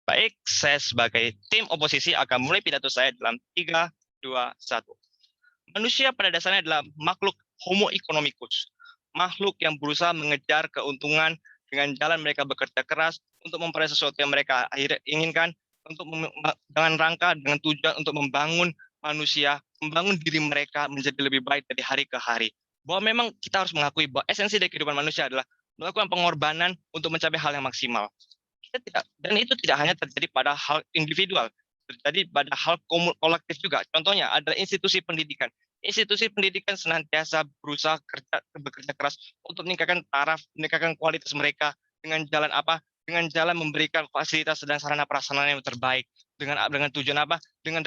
Baik, saya sebagai tim oposisi akan mulai pidato saya dalam 3, 2, 1. Manusia pada dasarnya adalah makhluk homo economicus, makhluk yang berusaha mengejar keuntungan dengan jalan mereka bekerja keras untuk memperoleh sesuatu yang mereka inginkan, dengan rangka, dengan tujuan untuk membangun manusia, membangun diri mereka menjadi lebih baik dari hari ke hari. Bahwa memang kita harus mengakui bahwa esensi dari kehidupan manusia adalah melakukan pengorbanan untuk mencapai hal yang maksimal. Dan itu tidak hanya terjadi pada hal individual, terjadi pada hal kolektif juga. Contohnya adalah institusi pendidikan. Institusi pendidikan senantiasa bekerja keras untuk meningkatkan taraf, meningkatkan kualitas mereka dengan jalan apa? Dengan jalan memberikan fasilitas dan sarana prasarana yang terbaik. Dengan tujuan apa? Dengan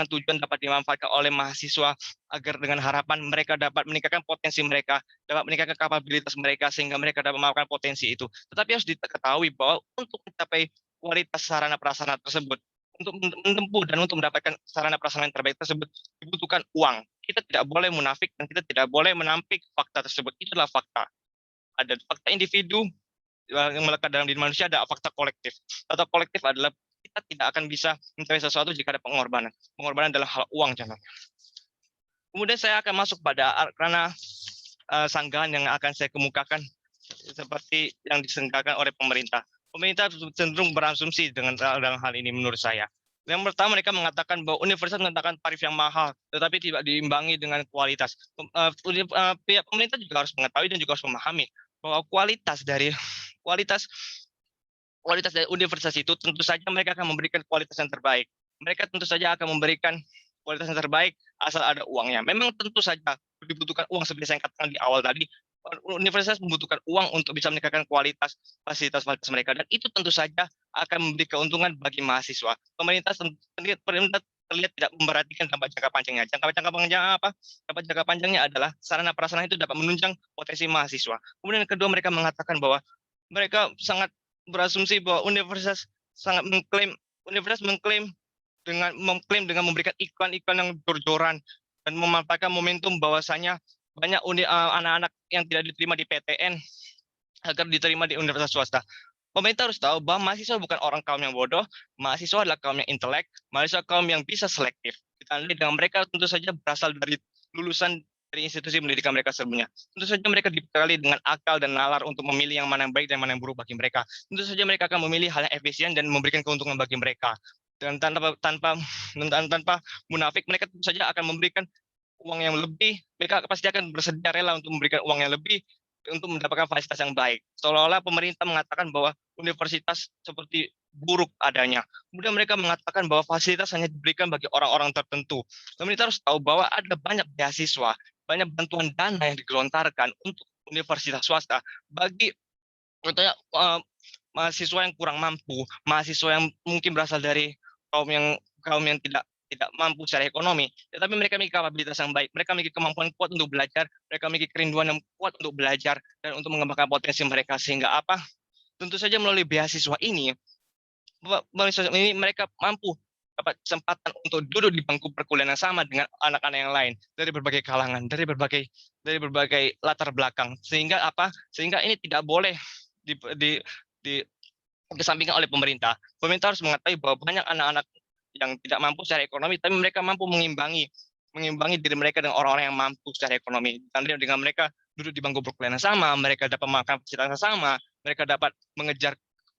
tujuan dapat dimanfaatkan oleh mahasiswa agar dengan harapan mereka dapat meningkatkan potensi mereka, dapat meningkatkan kapabilitas mereka sehingga mereka dapat melakukan potensi itu. Tetapi harus diketahui bahwa untuk mencapai kualitas sarana prasarana tersebut, untuk menempuh dan untuk mendapatkan sarana prasarana yang terbaik tersebut dibutuhkan uang. Kita tidak boleh munafik dan kita tidak boleh menampik fakta tersebut. Itulah fakta. Ada fakta individu yang melekat dalam diri manusia, ada fakta kolektif. Fakta kolektif adalah kita tidak akan bisa mencapai sesuatu jika ada pengorbanan. Pengorbanan dalam hal uang contohnya. Kemudian saya akan masuk pada karena sanggahan yang akan saya kemukakan seperti yang disenggakan oleh pemerintah. Pemerintah cenderung berasumsi dengan hal ini menurut saya. Yang pertama mereka mengatakan bahwa universitas mengatakan tarif yang mahal, tetapi tidak diimbangi dengan kualitas. Pihak pemerintah juga harus mengetahui dan juga harus memahami bahwa kualitas dari universitas itu tentu saja mereka akan memberikan kualitas yang terbaik. Mereka tentu saja akan memberikan kualitas yang terbaik asal ada uangnya. Memang tentu saja dibutuhkan uang seperti saya katakan di awal tadi. Universitas membutuhkan uang untuk bisa meningkatkan kualitas fasilitas mereka, dan itu tentu saja akan memberi keuntungan bagi mahasiswa. Pemerintah terlihat tidak memperhatikan dampak jangka panjangnya. Dampak jangka panjangnya adalah sarana prasarana itu dapat menunjang potensi mahasiswa. Kemudian kedua, mereka mengatakan bahwa mereka sangat berasumsi bahwa universitas mengklaim dengan memberikan iklan-iklan yang jor-joran dan memanfaatkan momentum bahwasanya banyak anak-anak yang tidak diterima di PTN agar diterima di universitas swasta. Pemerintah harus tahu bahwa mahasiswa bukan orang kaum yang bodoh, mahasiswa adalah kaum yang intelek, mahasiswa kaum yang bisa selektif. Ditandai dengan mereka tentu saja berasal dari lulusan dari institusi pendidikan mereka sebelumnya. Tentu saja mereka dibekali dengan akal dan nalar untuk memilih yang mana yang baik dan mana yang buruk bagi mereka. Tentu saja mereka akan memilih hal yang efisien dan memberikan keuntungan bagi mereka. Dan tanpa munafik, mereka tentu saja akan memberikan uang yang lebih, mereka pasti akan bersedia rela untuk memberikan uang yang lebih untuk mendapatkan fasilitas yang baik. Seolah-olah pemerintah mengatakan bahwa universitas seperti buruk adanya. Kemudian mereka mengatakan bahwa fasilitas hanya diberikan bagi orang-orang tertentu. Pemerintah harus tahu bahwa ada banyak beasiswa, banyak bantuan dana yang digelontarkan untuk universitas swasta bagi contohnya mahasiswa yang kurang mampu, mahasiswa yang mungkin berasal dari kaum yang tidak mampu secara ekonomi, tetapi mereka memiliki kapabilitas yang baik, mereka memiliki kemampuan kuat untuk belajar, mereka memiliki kerinduan yang kuat untuk belajar dan untuk mengembangkan potensi mereka, sehingga apa? Tentu saja melalui beasiswa ini mereka mampu dapat kesempatan untuk duduk di bangku perkuliahan yang sama dengan anak-anak yang lain dari berbagai kalangan, dari berbagai latar belakang, sehingga apa? Sehingga ini tidak boleh dikesampingkan oleh pemerintah. Pemerintah harus mengetahui bahwa banyak anak-anak yang tidak mampu secara ekonomi, tapi mereka mampu mengimbangi diri mereka dengan orang-orang yang mampu secara ekonomi. Dan dengan mereka duduk di bangku perkuliahan yang sama, mereka dapat makan fasilitas yang sama, mereka dapat mengejar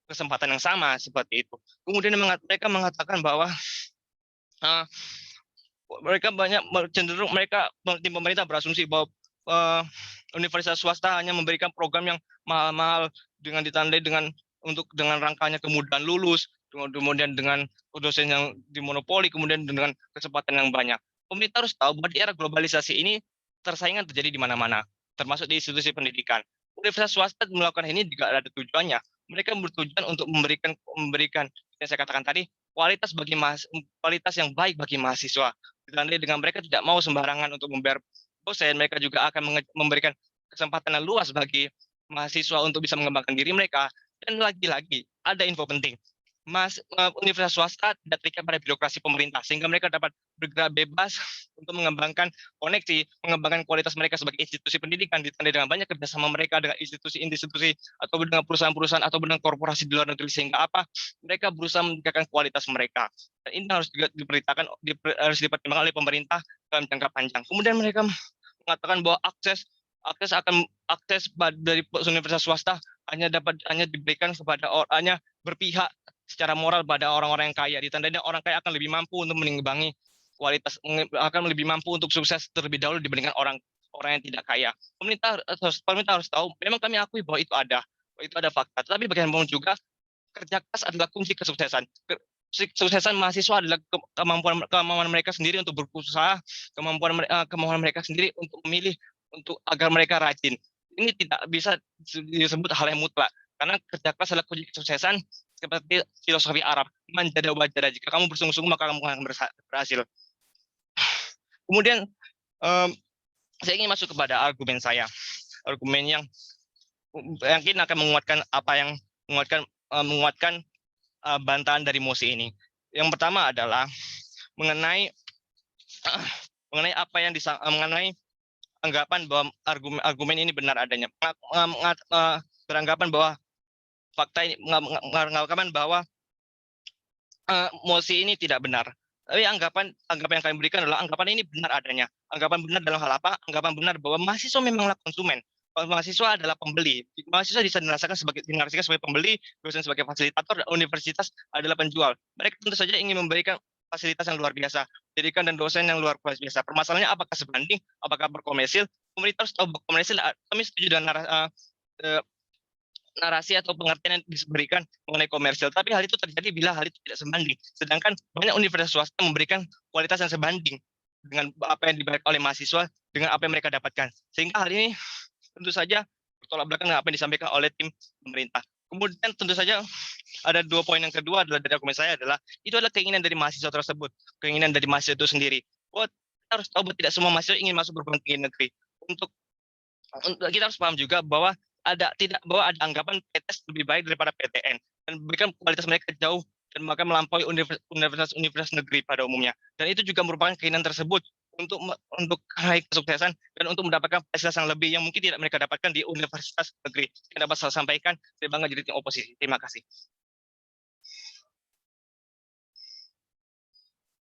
kesempatan yang sama seperti itu. Kemudian mereka mengatakan bahwa tim pemerintah berasumsi bahwa universitas swasta hanya memberikan program yang mahal-mahal dengan ditandai dengan rangkanya kemudahan lulus, kemudian dengan dosen yang dimonopoli, kemudian dengan kesempatan yang banyak. Pemerintah harus tahu bahwa di era globalisasi ini persaingan terjadi di mana-mana, termasuk di institusi pendidikan. Universitas swasta melakukan ini juga ada tujuannya. Mereka bertujuan untuk memberikan yang saya katakan tadi, kualitas yang baik bagi mahasiswa. Ditandai dengan mereka tidak mau sembarangan untuk membayar dosen, mereka juga akan memberikan kesempatan yang luas bagi mahasiswa untuk bisa mengembangkan diri mereka. Dan lagi-lagi ada info penting. Universitas swasta tidak terikat pada birokrasi pemerintah, sehingga mereka dapat bergerak bebas untuk mengembangkan koneksi, mengembangkan kualitas mereka sebagai institusi pendidikan, ditandai dengan banyak kerjasama mereka dengan institusi-institusi atau dengan perusahaan-perusahaan atau dengan korporasi di luar negeri, sehingga apa? Mereka berusaha meningkatkan kualitas mereka. Dan ini harus juga harus dipertimbangkan oleh pemerintah dalam jangka panjang. Kemudian mereka mengatakan bahwa akses dari universitas swasta hanya diberikan kepada hanya berpihak secara moral pada orang-orang yang kaya. Ditandai orang kaya akan lebih mampu untuk menimbangi akan lebih mampu untuk sukses terlebih dahulu dibandingkan orang orang yang tidak kaya. Pemerintah harus tahu, memang kami akui bahwa itu ada fakta. Tetapi bagaimanapun juga kerja keras adalah kunci kesuksesan. Kesuksesan mahasiswa adalah kemampuan mereka sendiri untuk berusaha, kemampuan mereka sendiri untuk memilih, untuk agar mereka rajin. Ini tidak bisa disebut hal yang mutlak, karena kerja keras adalah kunci kesuksesan, seperti filosofi Arab, man jada wajada, jika kamu bersungguh-sungguh maka kamu akan berhasil. Kemudian saya ingin masuk kepada argumen saya, argumen yang yakin akan menguatkan bantahan dari Mosi ini. Yang pertama adalah mengenai apa yang mengenai anggapan bahwa argumen ini benar adanya, beranggapan bahwa fakta ini, menganggapan bahwa Mosi ini tidak benar. Tapi anggapan yang kami berikan adalah anggapan ini benar adanya. Anggapan benar dalam hal apa? Anggapan benar bahwa mahasiswa memanglah konsumen. Mahasiswa adalah pembeli. Mahasiswa bisa dinarasikan sebagai pembeli, dosen sebagai fasilitator, dan universitas adalah penjual. Mereka tentu saja ingin memberikan fasilitas yang luar biasa, pendidikan dan dosen yang luar biasa. Permasalahannya apakah sebanding, apakah berkomersil? Pemerintah harus tahu bahwa komersil. Kami setuju dengan narasi atau pengertian yang diberikan mengenai komersial. Tapi hal itu terjadi bila hal itu tidak sebanding. Sedangkan banyak universitas swasta memberikan kualitas yang sebanding dengan apa yang dibayar oleh mahasiswa dengan apa yang mereka dapatkan. Sehingga hal ini tentu saja bertolak belakang dengan apa yang disampaikan oleh tim pemerintah. Kemudian tentu saja ada 2 poin yang kedua adalah dari argumen saya adalah itu adalah keinginan dari mahasiswa tersebut, keinginan dari mahasiswa itu sendiri. Kita harus tahu bahwa tidak semua mahasiswa ingin masuk perguruan tinggi negeri. Untuk kita harus paham juga bahwa ada anggapan PTS lebih baik daripada PTN dan berikan kualitas mereka jauh dan bahkan melampaui universitas negeri pada umumnya. Dan itu juga merupakan keinginan tersebut untuk meraih kesuksesan dan untuk mendapatkan fasilitas yang lebih yang mungkin tidak mereka dapatkan di universitas negeri. Yang dapat saya sampaikan, saya bangga jadi tim oposisi. Terima kasih.